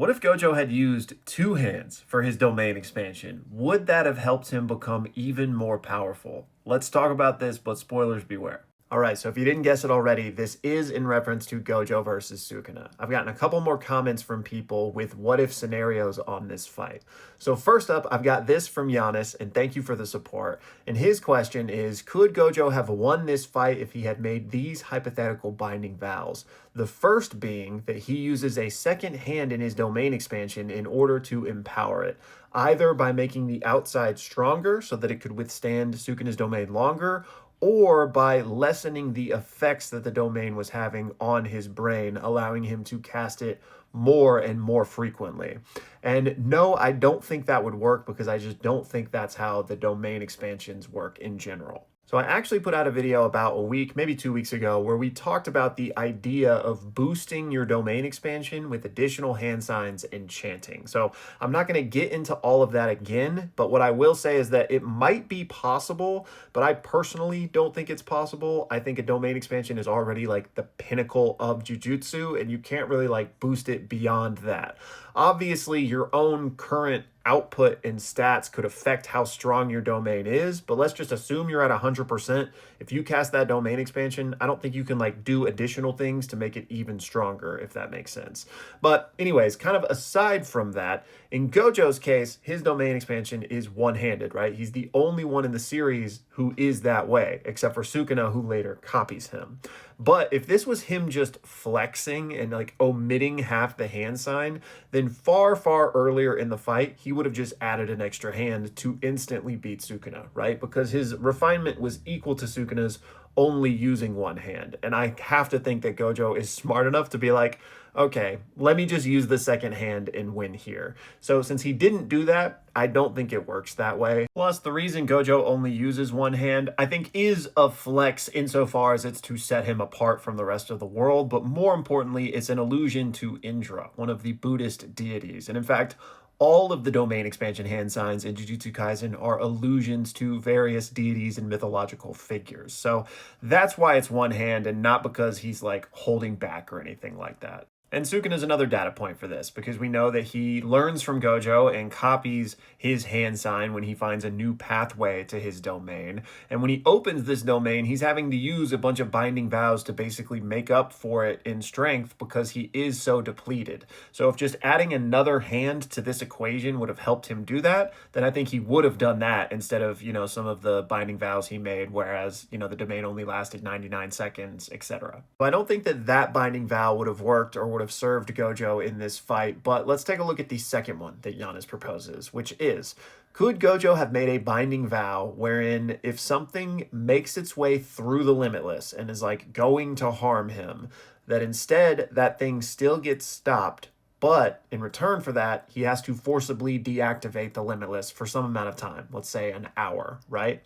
What if Gojo had used two hands for his domain expansion? Would that have helped him become even more powerful? Let's talk about this, but spoilers beware. All right, so if you didn't guess it already, this is in reference to Gojo versus Sukuna. I've gotten a couple more comments from people with what if scenarios on this fight. So first up, I've got this from Giannis, and thank you for the support. And his question is, could Gojo have won this fight if he had made these hypothetical binding vows? The first being that he uses a second hand in his domain expansion in order to empower it, either by making the outside stronger so that it could withstand Sukuna's domain longer, or by lessening the effects that the domain was having on his brain, allowing him to cast it more and more frequently. And no, I don't think that would work because I just don't think that's how the domain expansions work in general. So I actually put out a video about a week, maybe 2 weeks ago, where we talked about the idea of boosting your domain expansion with additional hand signs and chanting. So I'm not going to get into all of that again, but what I will say is that it might be possible, but I personally don't think it's possible. I think a domain expansion is already like the pinnacle of jujutsu, and you can't really like boost it beyond that. Obviously, your own current output and stats could affect how strong your domain is, but let's just assume you're at 100%. If you cast that domain expansion, I don't think you can like do additional things to make it even stronger, if that makes sense. But anyways, kind of aside from that, in Gojo's case, his domain expansion is one-handed, right? He's the only one in the series who is that way, except for Sukuna, who later copies him. But if this was him just flexing and like omitting half the hand sign, then far, far earlier in the fight, he would have just added an extra hand to instantly beat Sukuna, right? Because his refinement was equal to Sukuna's only using one hand. And I have to think that Gojo is smart enough to be like, okay, let me just use the second hand and win here. So since he didn't do that, I don't think it works that way. Plus, the reason Gojo only uses one hand, I think, is a flex insofar as it's to set him apart from the rest of the world, but more importantly, it's an allusion to Indra, one of the Buddhist deities. And in fact, all of the domain expansion hand signs in Jujutsu Kaisen are allusions to various deities and mythological figures. So that's why it's one hand and not because he's like holding back or anything like that. And Sukuna is another data point for this because we know that he learns from Gojo and copies his hand sign when he finds a new pathway to his domain. And when he opens this domain, he's having to use a bunch of binding vows to basically make up for it in strength because he is so depleted. So if just adding another hand to this equation would have helped him do that, then I think he would have done that instead of, some of the binding vows he made, whereas, the domain only lasted 99 seconds, etc. But I don't think that that binding vow would have worked or would have served Gojo in this fight, but let's take a look at the second one that Giannis proposes, which is, could Gojo have made a binding vow wherein if something makes its way through the Limitless and is like going to harm him, that instead that thing still gets stopped, but in return for that, he has to forcibly deactivate the Limitless for some amount of time, let's say an hour, right?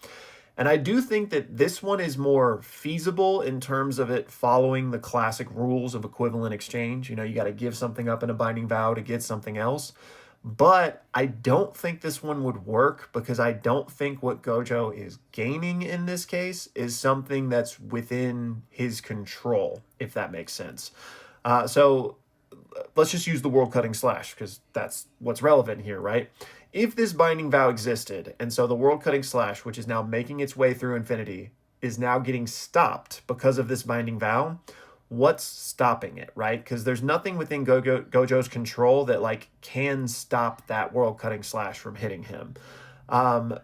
And I do think that this one is more feasible in terms of it following the classic rules of equivalent exchange. You got to give something up in a binding vow to get something else. But I don't think this one would work because I don't think what Gojo is gaining in this case is something that's within his control, if that makes sense. So let's just use the world cutting slash because that's what's relevant here, right? If this binding vow existed, and so the world cutting slash, which is now making its way through infinity, is now getting stopped because of this binding vow, what's stopping it, right? Because there's nothing within Gojo's control that like can stop that world cutting slash from hitting him.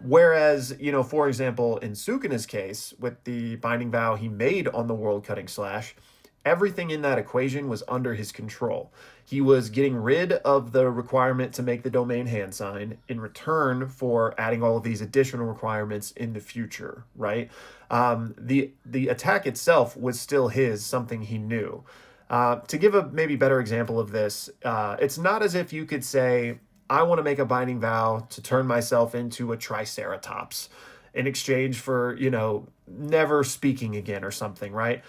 Whereas, for example, in Sukuna's case, with the binding vow he made on the world cutting slash, everything in that equation was under his control. He was getting rid of the requirement to make the domain hand sign in return for adding all of these additional requirements in the future, right? The attack itself was still his, something he knew. To give a maybe better example of this, it's not as if you could say, I want to make a binding vow to turn myself into a triceratops in exchange for, never speaking again or something, right?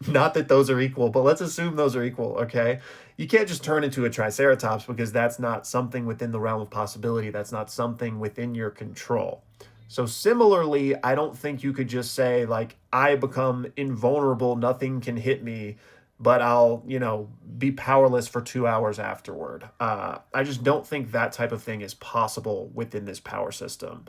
Not that those are equal, but let's assume those are equal, okay? You can't just turn into a triceratops because that's not something within the realm of possibility. That's not something within your control. So similarly, I don't think you could just say, like, I become invulnerable, nothing can hit me but I'll, be powerless for 2 hours afterward. I just don't think that type of thing is possible within this power system.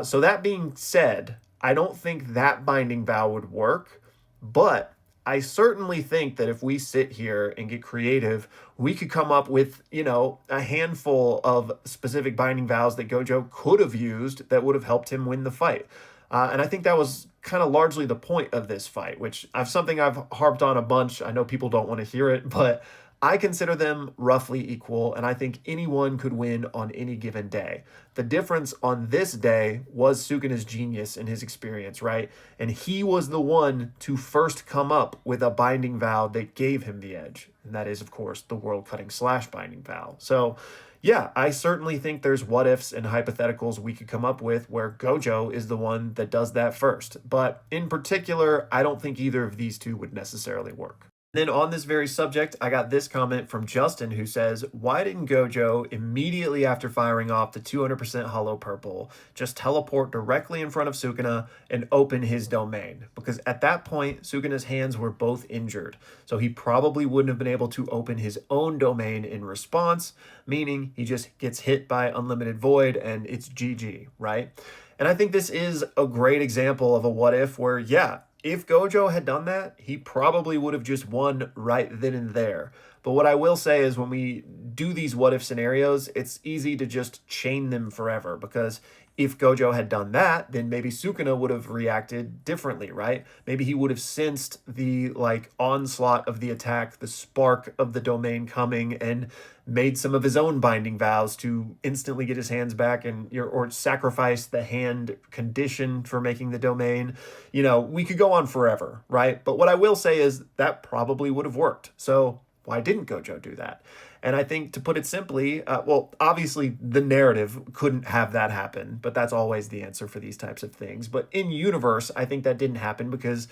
So that being said, I don't think that binding vow would work, but I certainly think that if we sit here and get creative, we could come up with, a handful of specific binding vows that Gojo could have used that would have helped him win the fight. And I think that was kind of largely the point of this fight, which I've something I've harped on a bunch. I know people don't want to hear it, but I consider them roughly equal, and I think anyone could win on any given day. The difference on this day was Sukuna's genius and his experience, right? And he was the one to first come up with a binding vow that gave him the edge. And that is, of course, the world cutting slash binding vow. So, yeah, I certainly think there's what ifs and hypotheticals we could come up with where Gojo is the one that does that first. But in particular, I don't think either of these two would necessarily work. Then on this very subject, I got this comment from Justin who says, why didn't Gojo, immediately after firing off the 200% hollow purple, just teleport directly in front of Sukuna and open his domain? Because at that point, Sukuna's hands were both injured, so he probably wouldn't have been able to open his own domain in response, meaning he just gets hit by Unlimited Void and it's GG, right? And I think this is a great example of a what if where, yeah, if Gojo had done that, he probably would have just won right then and there. But what I will say is when we do these what if scenarios, it's easy to just chain them forever because if Gojo had done that, then maybe Sukuna would have reacted differently, right? Maybe he would have sensed the onslaught of the attack, the spark of the domain coming, and made some of his own binding vows to instantly get his hands back and or sacrifice the hand condition for making the domain. We could go on forever, right? But what I will say is that probably would have worked. So why didn't Gojo do that? And I think, to put it simply, well, obviously the narrative couldn't have that happen, but that's always the answer for these types of things. But in universe, I think that didn't happen because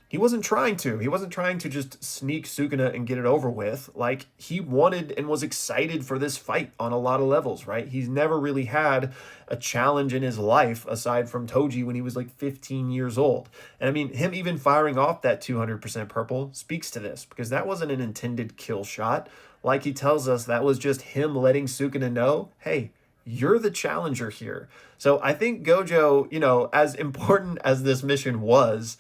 he wasn't trying to. He wasn't trying to just sneak Sukuna and get it over with. He wanted and was excited for this fight on a lot of levels, right? He's never really had a challenge in his life aside from Toji when he was 15 years old. And I mean, him even firing off that 200% purple speaks to this because that wasn't an intended kill shot. Like he tells us, that was just him letting Sukuna know, hey, you're the challenger here. So I think Gojo, as important as this mission was,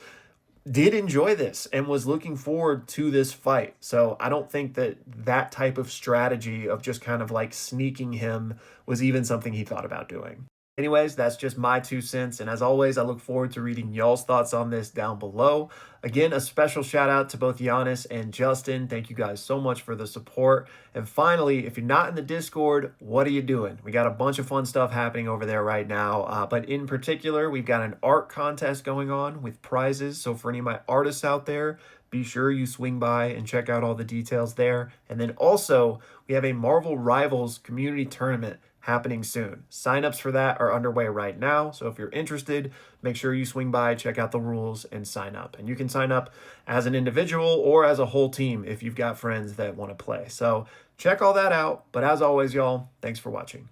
did enjoy this and was looking forward to this fight. So I don't think that type of strategy of just kind of sneaking him was even something he thought about doing. Anyways, that's just my 2 cents. And as always, I look forward to reading y'all's thoughts on this down below. Again, a special shout out to both Giannis and Justin. Thank you guys so much for the support. And finally, if you're not in the Discord, what are you doing? We got a bunch of fun stuff happening over there right now. But in particular, we've got an art contest going on with prizes. So for any of my artists out there, be sure you swing by and check out all the details there. And then also, we have a Marvel Rivals community tournament happening soon. Signups for that are underway right now. So if you're interested, make sure you swing by, check out the rules, and sign up. And you can sign up as an individual or as a whole team if you've got friends that want to play. So check all that out. But as always, y'all, thanks for watching.